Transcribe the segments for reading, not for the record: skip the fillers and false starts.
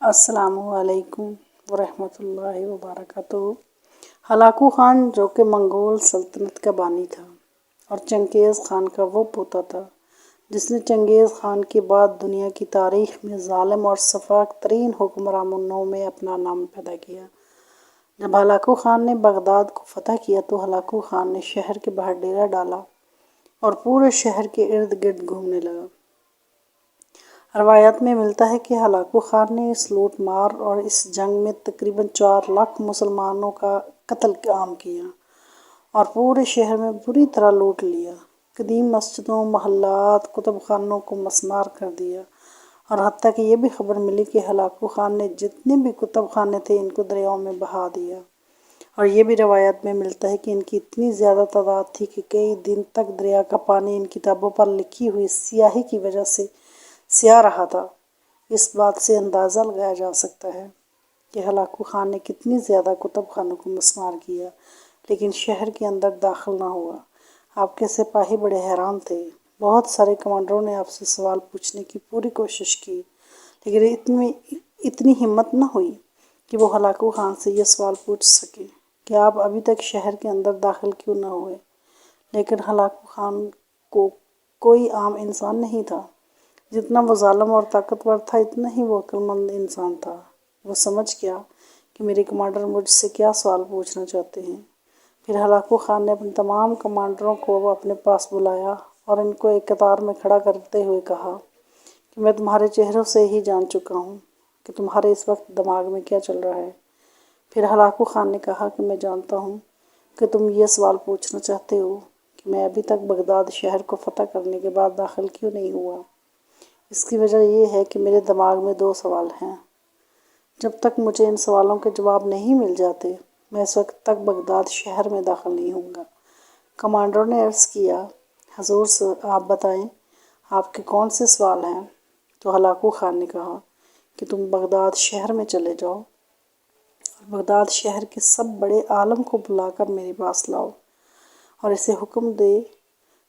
السلام علیکم ورحمۃ اللہ وبرکاتہ۔ ہلاکو خان جو کہ منگول سلطنت کا بانی تھا اور چنگیز خان کا وہ پوتا تھا جس نے چنگیز خان کے بعد دنیا کی تاریخ میں ظالم اور سفاک ترین حکمرانوں میں اپنا نام پیدا کیا۔ جب ہلاکو خان نے بغداد کو فتح کیا تو ہلاکو خان نے شہر کے باہر ڈیرا ڈالا اور پورے شہر کے ارد گرد گھومنے لگا۔ روایات میں ملتا ہے کہ ہلاکو خان نے اس لوٹ مار اور اس جنگ میں تقریباً 4 لاکھ مسلمانوں کا قتل عام کیا اور پورے شہر میں بری طرح لوٹ لیا۔ قدیم مسجدوں، محلات، کتب خانوں کو مسمار کر دیا اور حتیٰ کہ یہ بھی خبر ملی کہ ہلاکو خان نے جتنے بھی کتب خانے تھے ان کو دریاؤں میں بہا دیا۔ اور یہ بھی روایات میں ملتا ہے کہ ان کی اتنی زیادہ تعداد تھی کہ کئی دن تک دریا کا پانی ان کتابوں پر لکھی ہوئی سیاہی کی وجہ سے سیاہ رہا تھا۔ اس بات سے اندازہ لگایا جا سکتا ہے کہ ہلاکو خان نے کتنی زیادہ کتب خانوں کو مسمار کیا لیکن شہر کے اندر داخل نہ ہوا۔ آپ کے سپاہی بڑے حیران تھے۔ بہت سارے کمانڈروں نے آپ سے سوال پوچھنے کی پوری کوشش کی لیکن اتنی ہمت نہ ہوئی کہ وہ ہلاکو خان سے یہ سوال پوچھ سکے کہ آپ ابھی تک شہر کے اندر داخل کیوں نہ ہوئے۔ لیکن ہلاکو خان کوئی عام انسان نہیں تھا۔ جتنا وہ ظالم اور طاقتور تھا اتنا ہی وہ عقل مند انسان تھا۔ وہ سمجھ گیا کہ میرے کمانڈر مجھ سے کیا سوال پوچھنا چاہتے ہیں۔ پھر ہلاکو خان نے اپنے تمام کمانڈروں کو اپنے پاس بلایا اور ان کو ایک قطار میں کھڑا کرتے ہوئے کہا کہ میں تمہارے چہروں سے ہی جان چکا ہوں کہ تمہارے اس وقت دماغ میں کیا چل رہا ہے۔ پھر ہلاکو خان نے کہا کہ میں جانتا ہوں کہ تم یہ سوال پوچھنا چاہتے ہو کہ میں ابھی تک بغداد شہر کو فتح کرنے کے بعد داخل کیوں نہیں ہوا۔ اس کی وجہ یہ ہے کہ میرے دماغ میں 2 سوال ہیں۔ جب تک مجھے ان سوالوں کے جواب نہیں مل جاتے میں اس وقت تک بغداد شہر میں داخل نہیں ہوں گا۔ کمانڈروں نے عرض کیا حضور آپ بتائیں آپ کے کون سے سوال ہیں؟ تو ہلاکو خان نے کہا کہ تم بغداد شہر میں چلے جاؤ اور بغداد شہر کے سب بڑے عالم کو بلا کر میرے پاس لاؤ اور اسے حکم دے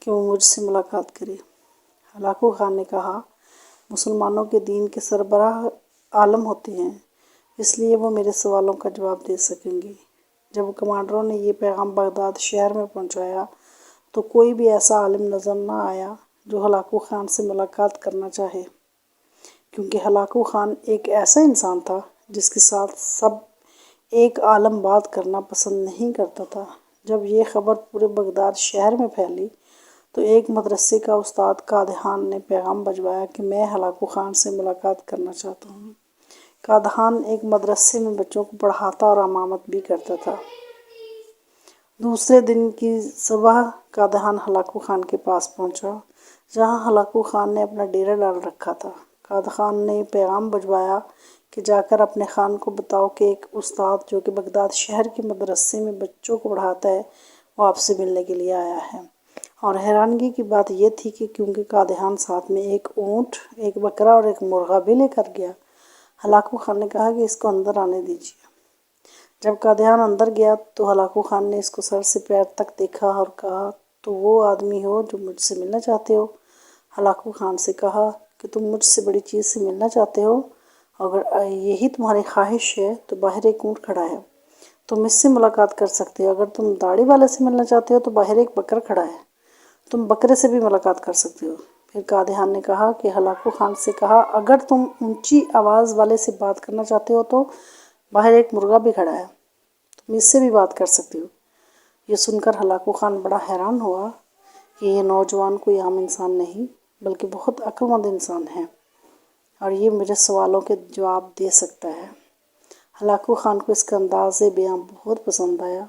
کہ وہ مجھ سے ملاقات کرے۔ ہلاکو خان نے کہا مسلمانوں کے دین کے سربراہ عالم ہوتے ہیں اس لیے وہ میرے سوالوں کا جواب دے سکیں گے۔ جب کمانڈروں نے یہ پیغام بغداد شہر میں پہنچایا تو کوئی بھی ایسا عالم نظر نہ آیا جو ہلاکو خان سے ملاقات کرنا چاہے، کیونکہ ہلاکو خان ایک ایسا انسان تھا جس کے ساتھ سب ایک عالم بات کرنا پسند نہیں کرتا تھا۔ جب یہ خبر پورے بغداد شہر میں پھیلی تو ایک مدرسے کا استاد قادحان نے پیغام بھجوایا کہ میں ہلاکو خان سے ملاقات کرنا چاہتا ہوں۔ قادحان ایک مدرسے میں بچوں کو پڑھاتا اور امامت بھی کرتا تھا۔ دوسرے دن کی صبح قادحان ہلاکو خان کے پاس پہنچا جہاں ہلاکو خان نے اپنا ڈیرا ڈال رکھا تھا۔ قادحان نے پیغام بھجوایا کہ جا کر اپنے خان کو بتاؤ کہ ایک استاد جو کہ بغداد شہر کے مدرسے میں بچوں کو پڑھاتا ہے وہ آپ سے ملنے کے لیے آیا ہے۔ اور حیرانگی کی بات یہ تھی کہ کیونکہ قادحان ساتھ میں ایک اونٹ، ایک بکرا اور ایک مرغا بھی لے کر گیا۔ ہلاکو خان نے کہا کہ اس کو اندر آنے دیجیے۔ جب قادحان اندر گیا تو ہلاکو خان نے اس کو سر سے پیر تک دیکھا اور کہا تو وہ آدمی ہو جو مجھ سے ملنا چاہتے ہو؟ ہلاکو خان سے کہا کہ تم مجھ سے بڑی چیز سے ملنا چاہتے ہو؟ اگر یہی تمہاری خواہش ہے تو باہر ایک اونٹ کھڑا ہے، تم اس سے ملاقات کر سکتے ہو۔ اگر تم داڑھی والے سے ملنا چاہتے ہو تو باہر ایک بکرا کھڑا ہے، تم بکرے سے بھی ملاقات کر سکتے ہو۔ پھر قادحان نے کہا کہ ہلاکو خان سے کہا اگر تم اونچی آواز والے سے بات کرنا چاہتے ہو تو باہر ایک مرغا بھی کھڑا ہے، تم اس سے بھی بات کر سکتے ہو۔ یہ سن کر ہلاکو خان بڑا حیران ہوا کہ یہ نوجوان کوئی عام انسان نہیں بلکہ بہت عقل مند انسان ہے اور یہ میرے سوالوں کے جواب دے سکتا ہے۔ ہلاکو خان کو اس کا انداز بیاں بہت پسند آیا۔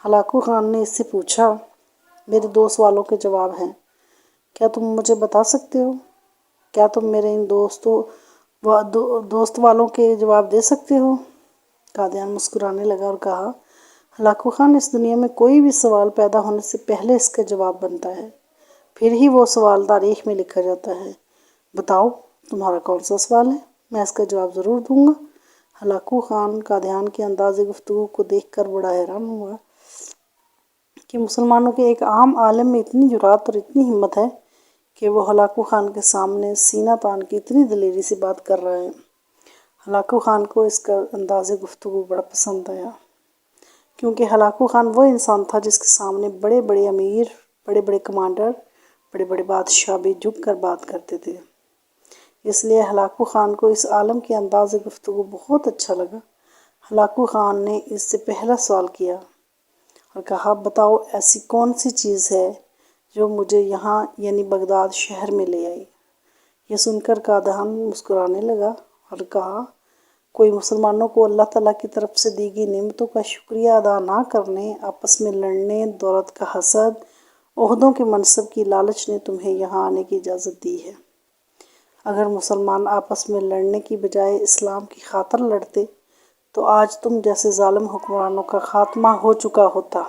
ہلاکو خان نے اس سے پوچھا میرے 2 سوالوں کے جواب ہیں، کیا تم مجھے بتا سکتے ہو؟ کیا تم میرے ان دوست والوں کے جواب دے سکتے ہو؟ قادحان مسکرانے لگا اور کہا ہلاکو خان اس دنیا میں کوئی بھی سوال پیدا ہونے سے پہلے اس کا جواب بنتا ہے، پھر ہی وہ سوال تاریخ میں لکھا جاتا ہے۔ بتاؤ تمہارا کون سا سوال ہے، میں اس کا جواب ضرور دوں گا۔ ہلاکو خان قادحان کے انداز گفتگو کو دیکھ کر بڑا حیران ہوا کہ مسلمانوں کے ایک عام عالم میں اتنی جرأت اور اتنی ہمت ہے کہ وہ ہلاکو خان کے سامنے سینہ تان کے اتنی دلیری سے بات کر رہا ہے۔ ہلاکو خان کو اس کا انداز گفتگو بڑا پسند آیا، کیونکہ ہلاکو خان وہ انسان تھا جس کے سامنے بڑے بڑے امیر، بڑے بڑے کمانڈر، بڑے بڑے بادشاہ بھی جھک کر بات کرتے تھے۔ اس لیے ہلاکو خان کو اس عالم کے انداز گفتگو بہت اچھا لگا۔ ہلاکو خان نے اس سے پہلا سوال کیا اور کہا، بتاؤ ایسی کون سی چیز ہے جو مجھے یہاں یعنی بغداد شہر میں لے آئی؟ یہ سن کر قادیان مسکرانے لگا اور کہا، کوئی مسلمانوں کو اللہ تعالیٰ کی طرف سے دی گئی نعمتوں کا شکریہ ادا نہ کرنے، آپس میں لڑنے، دولت کا حسد، عہدوں کے منصب کی لالچ نے تمہیں یہاں آنے کی اجازت دی ہے۔ اگر مسلمان آپس میں لڑنے کی بجائے اسلام کی خاطر لڑتے تو آج تم جیسے ظالم حکمرانوں کا خاتمہ ہو چکا ہوتا۔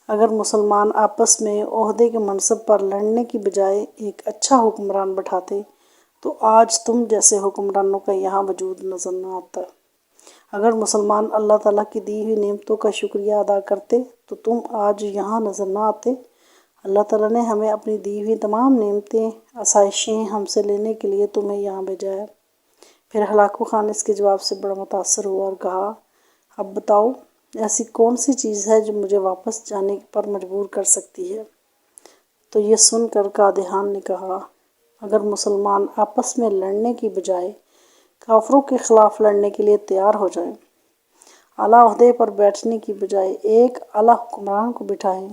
اگر مسلمان آپس میں عہدے کے منصب پر لڑنے کی بجائے ایک اچھا حکمران بٹھاتے تو آج تم جیسے حکمرانوں کا یہاں وجود نظر نہ آتا۔ اگر مسلمان اللہ تعالیٰ کی دی ہوئی نعمتوں کا شکریہ ادا کرتے تو تم آج یہاں نظر نہ آتے۔ اللہ تعالیٰ نے ہمیں اپنی دی ہوئی تمام نعمتیں، آسائشیں ہم سے لینے کے لیے تمہیں یہاں بھیجا ہے۔ پھر ہلاکو خان اس کے جواب سے بڑا متاثر ہوا اور کہا، اب بتاؤ ایسی کون سی چیز ہے جو مجھے واپس جانے پر مجبور کر سکتی ہے؟ تو یہ سن کر قادیان نے کہا، اگر مسلمان آپس میں لڑنے کی بجائے کافروں کے خلاف لڑنے کے لیے تیار ہو جائیں، اعلیٰ عہدے پر بیٹھنے کی بجائے ایک اعلیٰ حکمران کو بٹھائیں،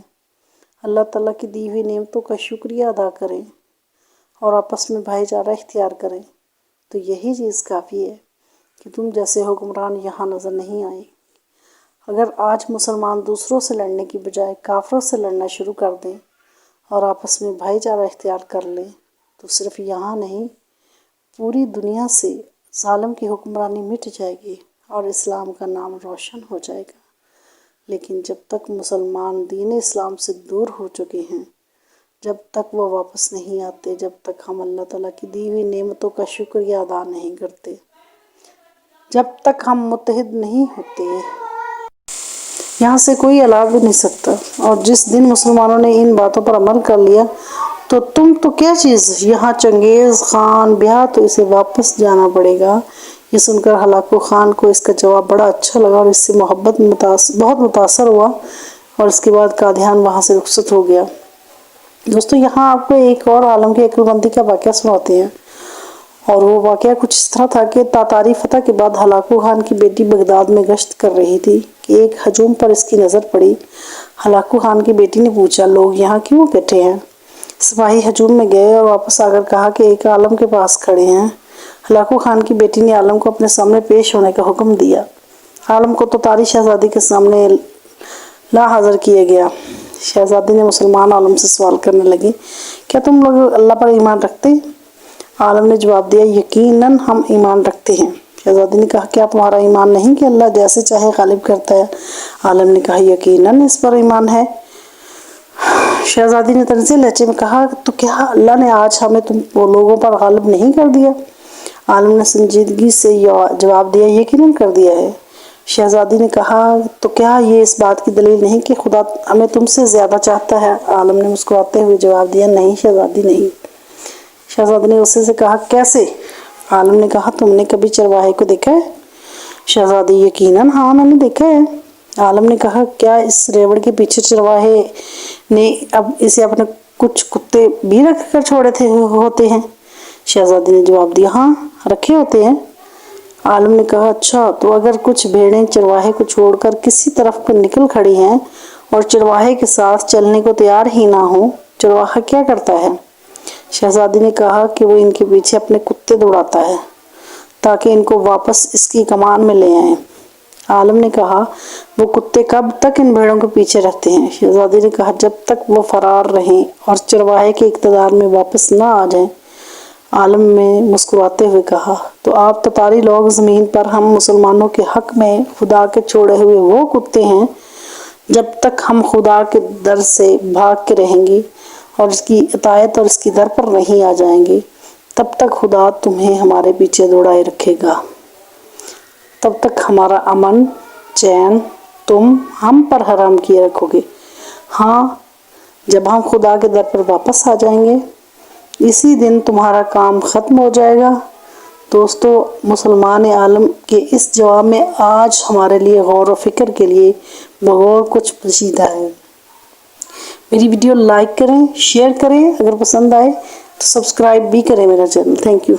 اللہ تعالیٰ کی دی ہوئی نعمتوں کا شکریہ ادا کریں اور آپس میں بھائی چارہ اختیار کریں، تو یہی چیز کافی ہے کہ تم جیسے حکمران یہاں نظر نہیں آئے۔ اگر آج مسلمان دوسروں سے لڑنے کی بجائے کافروں سے لڑنا شروع کر دیں اور آپس میں بھائی چارہ اختیار کر لیں تو صرف یہاں نہیں، پوری دنیا سے ظالم کی حکمرانی مٹ جائے گی اور اسلام کا نام روشن ہو جائے گا۔ لیکن جب تک مسلمان دین اسلام سے دور ہو چکے ہیں، جب تک وہ واپس نہیں آتے، جب تک ہم اللہ تعالیٰ کی دی ہوئی نعمتوں کا شکریہ ادا نہیں کرتے، جب تک ہم متحد نہیں ہوتے، یہاں سے کوئی الا بھی نہیں سکتا۔ اور جس دن مسلمانوں نے ان باتوں پر عمل کر لیا تو تم تو کیا چیز، یہاں چنگیز خان بیاہ تو اسے واپس جانا پڑے گا۔ یہ سن کر ہلاکو خان کو اس کا جواب بڑا اچھا لگا اور اس سے بہت متاثر ہوا، اور اس کے بعد قادیان وہاں سے رخصت ہو گیا۔ دوستو، یہاں آپ کو ایک اور عالم کی عقل مندی کا واقعہ سناتے ہیں، اور وہ واقعہ کچھ اس طرح تھا کہ تاتاری فتح کے بعد ہلاکو خان کی بیٹی بغداد میں گشت کر رہی تھی کہ ایک ہجوم پر اس کی نظر پڑی۔ ہلاکو خان کی بیٹی نے پوچھا، لوگ یہاں کیوں اکٹھے ہیں؟ سپاہی ہجوم میں گئے اور واپس آ کر کہا کہ ایک عالم کے پاس کھڑے ہیں۔ ہلاکو خان کی بیٹی نے عالم کو اپنے سامنے پیش ہونے کا حکم دیا۔ عالم کو تاتاری شہزادی کے سامنے لا حاضر کیا گیا۔ شہزادی نے مسلمان عالم سے سوال کرنے لگی، کیا تم لوگ اللہ پر ایمان رکھتے؟ عالم نے جواب دیا، یقیناً ہم ایمان رکھتے ہیں۔ شہزادی نے کہا، کیا تمہارا ایمان نہیں کہ اللہ جیسے چاہے غالب کرتا ہے؟ عالم نے کہا، یقیناً اس پر ایمان ہے۔ شہزادی نے طنزیہ لہجے میں کہا، تو کیا اللہ نے آج ہمیں تم لوگوں پر غالب نہیں کر دیا؟ عالم نے سنجیدگی سے جواب دیا، یقیناً کر دیا ہے۔ شہزادی نے کہا، تو کیا یہ اس بات کی دلیل نہیں کہ خدا ہمیں تم سے زیادہ چاہتا ہے؟ عالم نے مسکراتے ہوئے جواب دیا، نہیں شہزادی نہیں۔ شہزادی نے غصے سے کہا، کیسے؟ عالم نے کہا، تم نے کبھی چرواہے کو دیکھا ہے؟ شہزادی، یقیناً ہاں، میں نے دیکھا ہے۔ عالم نے کہا، کیا اس ریوڑ کے پیچھے چرواہے نے اسے اپنے کچھ کتے بھی رکھ کر چھوڑے ہوتے ہیں؟ شہزادی نے جواب دیا، ہاں، رکھے ہوتے ہیں۔ عالم نے کہا، اچھا، تو اگر کچھ بھیڑیں چرواہے کو چھوڑ کر کسی طرف کو نکل کھڑی ہیں اور چرواہے کے ساتھ چلنے کو تیار ہی نہ ہوں، چرواہا کیا کرتا ہے؟ شہزادی نے کہا کہ وہ ان کے پیچھے اپنے کتے دوڑاتا ہے تاکہ ان کو واپس اس کی کمان میں لے آئیں۔ عالم نے کہا، وہ کتے کب تک ان بھیڑوں کے پیچھے رہتے ہیں؟ شہزادی نے کہا، جب تک وہ فرار رہیں اور چرواہے کے اقتدار میں واپس نہ آ جائیں۔ عالم نے مسکراتے ہوئے کہا، تو آپ تتاری لوگ زمین پر ہم مسلمانوں کے حق میں خدا کے چھوڑے ہوئے وہ کتے ہیں۔ جب تک ہم خدا کے در سے بھاگ کے رہیں گے اور اس کی اطاعت اور اس کی در پر نہیں آ جائیں گے، تب تک خدا تمہیں ہمارے پیچھے دوڑائے رکھے گا۔ تب تک ہمارا امن چین تم ہم پر حرام کیے رکھو گے۔ ہاں، جب ہم خدا کے در پر واپس آ جائیں گے، اسی دن تمہارا کام ختم ہو جائے گا۔ دوستو، مسلمان عالم کے اس جواب میں آج ہمارے لیے غور و فکر کے لیے بغور کچھ پوشیدہ ہے۔ میری ویڈیو لائک کریں، شیئر کریں، اگر پسند آئے تو سبسکرائب بھی کریں میرا چینل۔ Thank you.